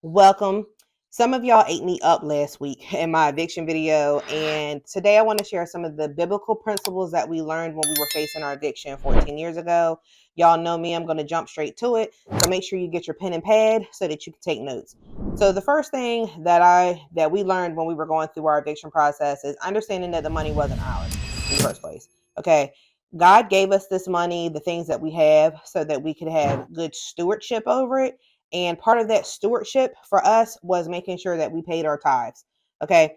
Welcome. Some of y'all ate me up last week in my eviction video, and today I want to share some of the biblical principles that we learned when we were facing our eviction 14 years ago. Y'all know me, I'm going to jump straight to it. So make sure you get your pen and pad so that you can take notes. So the first thing that we learned when we were going through our eviction process is understanding that the money wasn't ours in the first place. Okay. God gave us this money, the things that we have, so that we could have good stewardship over it. And part of that stewardship for us was making sure that we paid our tithes. Okay.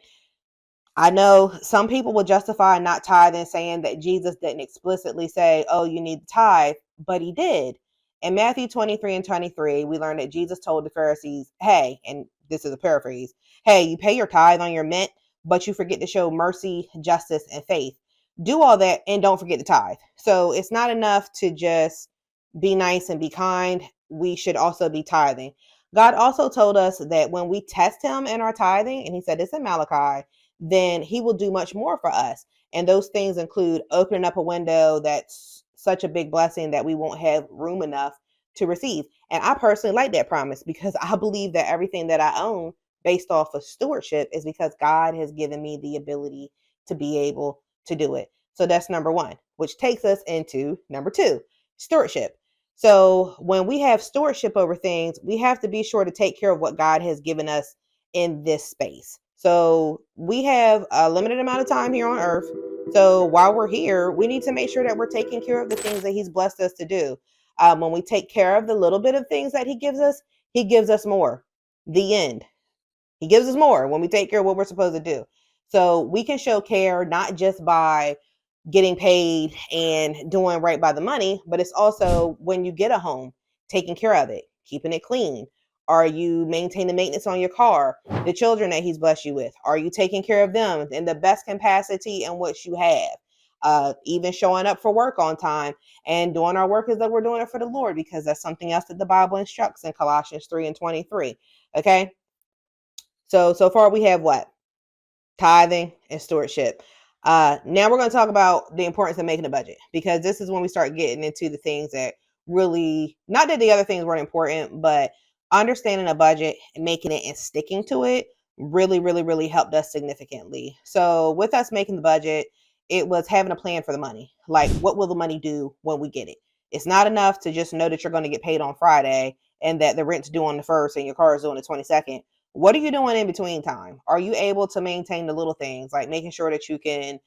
I know some people will justify not tithing, saying that Jesus didn't explicitly say, oh, you need to tithe, but he did. In Matthew 23 and 23, we learned that Jesus told the Pharisees, hey, and this is a paraphrase, hey, you pay your tithe on your mint, but you forget to show mercy, justice, and faith. Do all that and don't forget to tithe. So it's not enough to just be nice and be kind. We should also be tithing. God also told us that when we test him in our tithing, and he said this in Malachi, then he will do much more for us. And those things include opening up a window that's such a big blessing that we won't have room enough to receive. And I personally like that promise because I believe that everything that I own based off of stewardship is because God has given me the ability to be able to do it. So that's number one, which takes us into number two, stewardship. So when we have stewardship over things, we have to be sure to take care of what God has given us in this space. So we have a limited amount of time here on earth. So while we're here, we need to make sure that we're taking care of the things that he's blessed us to do. When we take care of the little bit of things that he gives us more. The end. He gives us more when we take care of what we're supposed to do. So we can show care not just by getting paid and doing right by the money, but it's also when you get a home, taking care of it, keeping it clean. Are you maintaining maintenance on your car? The children that he's blessed you with, are you taking care of them in the best capacity in which you have? Even showing up for work on time and doing our work as though we're doing it for the Lord, because that's something else that the Bible instructs in Colossians 3 and 23. Okay. So far we have what? Tithing and stewardship. Now we're going to talk about the importance of making a budget, because this is when we start getting into the things that really, not that the other things weren't important, but understanding a budget and making it and sticking to it really helped us significantly. So with us making the budget, it was having a plan for the money. Like, what will the money do when we get it? It's not enough to just know that you're going to get paid on Friday and that the rent's due on the 1st and your car is due on the 22nd. What are you doing in between time? Are you able to maintain the little things, like making sure that you can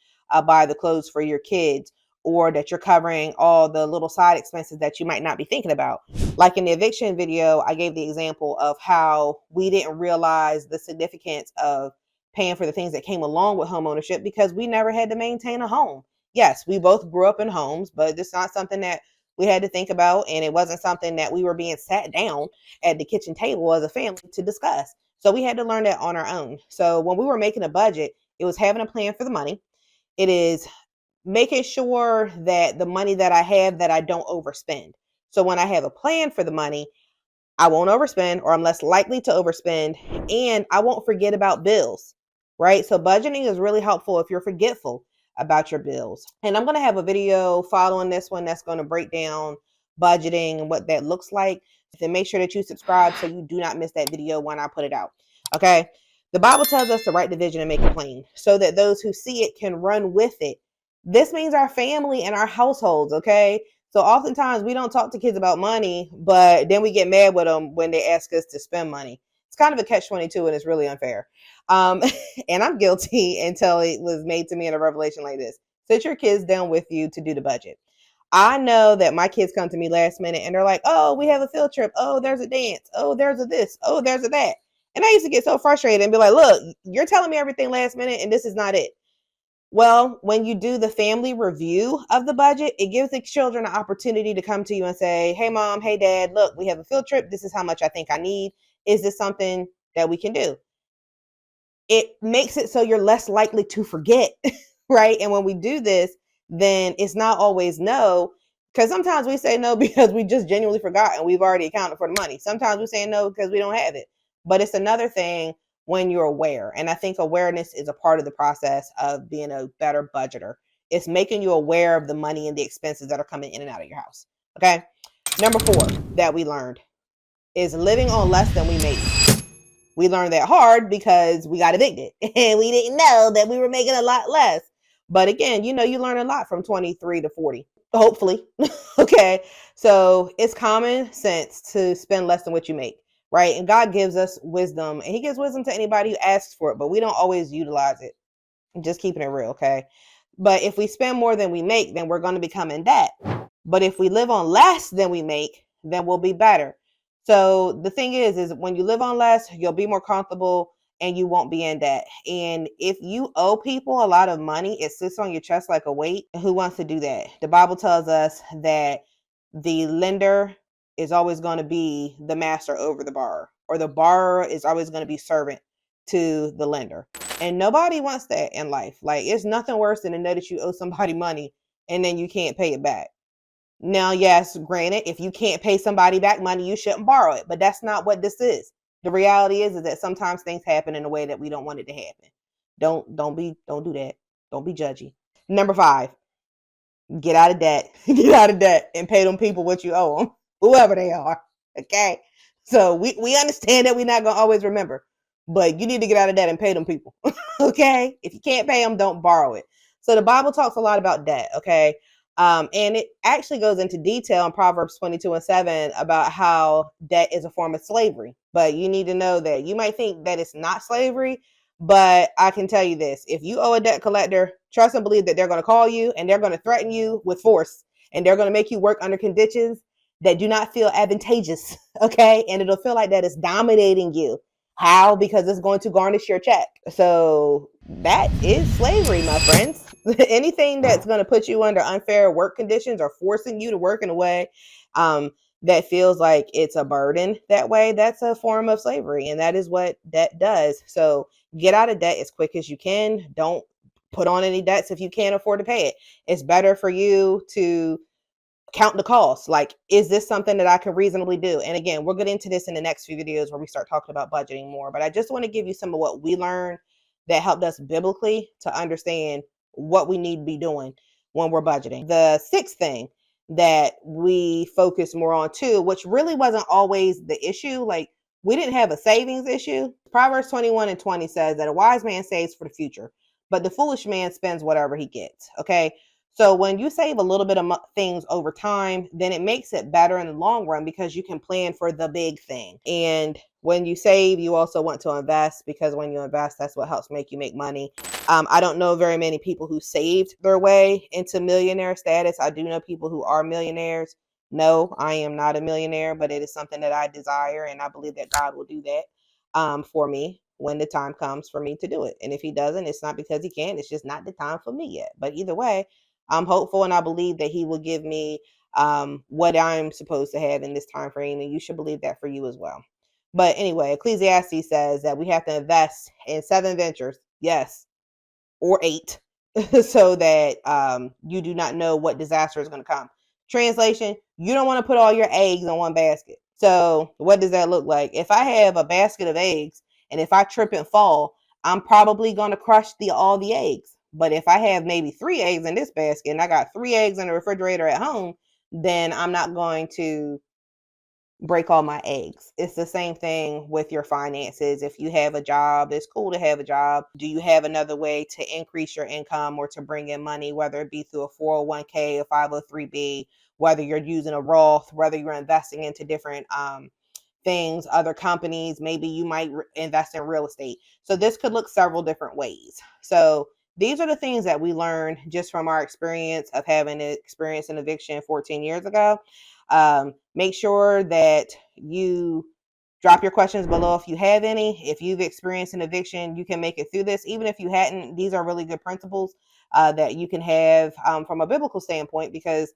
buy the clothes for your kids, or that you're covering all the little side expenses that you might not be thinking about? Like in the eviction video, I gave the example of how we didn't realize the significance of paying for the things that came along with home ownership because we never had to maintain a home. Yes, we both grew up in homes, but it's not something that we had to think about, and it wasn't something that we were being sat down at the kitchen table as a family to discuss. So we had to learn that on our own. So when we were making a budget, it was having a plan for the money. It is making sure that the money that I have, that I don't overspend. So when I have a plan for the money, I won't overspend, or I'm less likely to overspend, and I won't forget about bills, right? So budgeting is really helpful if you're forgetful about your bills. And I'm going to have a video following this one that's going to break down budgeting and what that looks like. Then make sure that you subscribe so you do not miss that video when I put it out. Okay. The Bible tells us to write the vision and make it plain so that those who see it can run with it. This means our family and our households. Okay. So oftentimes we don't talk to kids about money, but then we get mad with them when they ask us to spend money. It's kind of a catch-22, and it's really unfair. And I'm guilty until it was made to me in a revelation like this. Sit your kids down with you to do the budget. I know that my kids come to me last minute and they're like, oh, we have a field trip. Oh, there's a dance. Oh, there's a this. Oh, there's a that. And I used to get so frustrated and be like, look, you're telling me everything last minute and this is not it. Well, when you do the family review of the budget, it gives the children an opportunity to come to you and say, hey, mom, hey, dad, look, we have a field trip. This is how much I think I need. Is this something that we can do? It makes it so you're less likely to forget, right? And when we do this, then it's not always no, because sometimes we say no because we just genuinely forgot and we've already accounted for the money. Sometimes we say no because we don't have it. But it's another thing when you're aware. And I think awareness is a part of the process of being a better budgeter. It's making you aware of the money and the expenses that are coming in and out of your house. Okay. Number 4 that we learned is living on less than we make. We learned that hard because we got evicted and we didn't know that we were making a lot less. But again, you learn a lot from 23 to 40, hopefully. Okay. So it's common sense to spend less than what you make, right? And God gives us wisdom, and he gives wisdom to anybody who asks for it, but we don't always utilize it. Just keeping it real, okay? But if we spend more than we make, then we're going to become in debt. But if we live on less than we make, then we'll be better. So the thing is when you live on less, you'll be more comfortable and you won't be in debt. And if you owe people a lot of money, it sits on your chest like a weight. Who wants to do that? The Bible tells us that the lender is always going to be the master over the borrower, or the borrower is always going to be servant to the lender. And nobody wants that in life. Like, it's nothing worse than to know that you owe somebody money and then you can't pay it back. Now, yes, granted, if you can't pay somebody back money, you shouldn't borrow it, but that's not what this is. The reality is that sometimes things happen in a way that we don't want it to happen. Don't do that. Don't be judgy. Number 5, get out of debt. Get out of debt and pay them people what you owe them, whoever they are. Okay. So we understand that we're not gonna always remember, but you need to get out of debt and pay them people. Okay. If you can't pay them, don't borrow it. So the Bible talks a lot about debt. Okay. And it actually goes into detail in Proverbs 22:7 about how debt is a form of slavery. But you need to know that you might think that it's not slavery, but I can tell you this: if you owe a debt collector, trust and believe that they're going to call you and they're going to threaten you with force, and they're going to make you work under conditions that do not feel advantageous. Okay. And it'll feel like that it's dominating you. How? Because it's going to garnish your check. So that is slavery, my friends. Anything that's going to put you under unfair work conditions or forcing you to work in a way that feels like it's a burden that way, that's a form of slavery. And that is what debt does. So get out of debt as quick as you can. Don't put on any debts if you can't afford to pay it. It's better for you to count the cost. Like, is this something that I can reasonably do? And again, we'll get into this in the next few videos where we start talking about budgeting more. But I just want to give you some of what we learned that helped us biblically to understand what we need to be doing when we're budgeting. The 6th thing that we focus more on too, which really wasn't always the issue. Like, we didn't have a savings issue. Proverbs 21:20 says that a wise man saves for the future, but the foolish man spends whatever he gets. Okay. So when you save a little bit of things over time, then it makes it better in the long run because you can plan for the big thing. And when you save, you also want to invest, because when you invest, that's what helps make you make money. I don't know very many people who saved their way into millionaire status. I do know people who are millionaires. No, I am not a millionaire, but it is something that I desire, and I believe that God will do that for me when the time comes for me to do it. And if he doesn't, it's not because he can't, it's just not the time for me yet. But either way, I'm hopeful and I believe that he will give me what I'm supposed to have in this time frame, and you should believe that for you as well. But anyway, Ecclesiastes says that we have to invest in 7 ventures, yes, or 8, so that you do not know what disaster is going to come. Translation: you don't want to put all your eggs in one basket. So what does that look like? If I have a basket of eggs and if I trip and fall, I'm probably going to crush all the eggs. But if I have maybe 3 eggs in this basket and I got 3 eggs in the refrigerator at home, then I'm not going to break all my eggs. It's the same thing with your finances. If you have a job, it's cool to have a job. Do you have another way to increase your income or to bring in money, whether it be through a 401k, a 503b, whether you're using a Roth, whether you're investing into different things, other companies, maybe you might invest in real estate. So this could look several different ways. So these are the things that we learned just from our experience of having experienced an eviction 14 years ago. Make sure that you drop your questions below if you have any. If you've experienced an eviction, you can make it through this. Even if you hadn't, these are really good principles that you can have from a biblical standpoint, because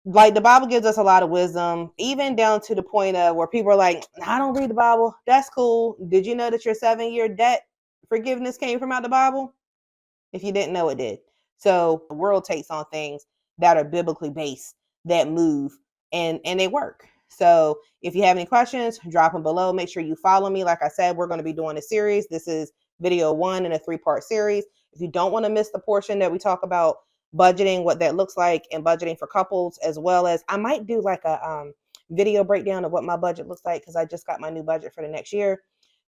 like the Bible gives us a lot of wisdom, even down to the point of where people are like, I don't read the Bible. That's cool. Did you know that your 7-year debt forgiveness came from out the Bible? If you didn't know, it did. So the world takes on things that are biblically based, that move, and they work. So if you have any questions, drop them below. Make sure you follow me. Like I said, we're going to be doing a series. This is video 1 in a 3-part series. If you don't want to miss the portion that we talk about budgeting, what that looks like, and budgeting for couples, as well as I might do like a video breakdown of what my budget looks like, because I just got my new budget for the next year.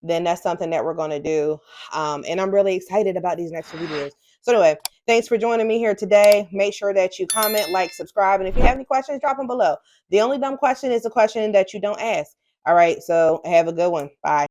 then that's something that we're going to do. And I'm really excited about these next 2 videos. So anyway, thanks for joining me here today. Make sure that you comment, like, subscribe, and if you have any questions, drop them below. The only dumb question is a question that you don't ask. All right, so have a good one. Bye.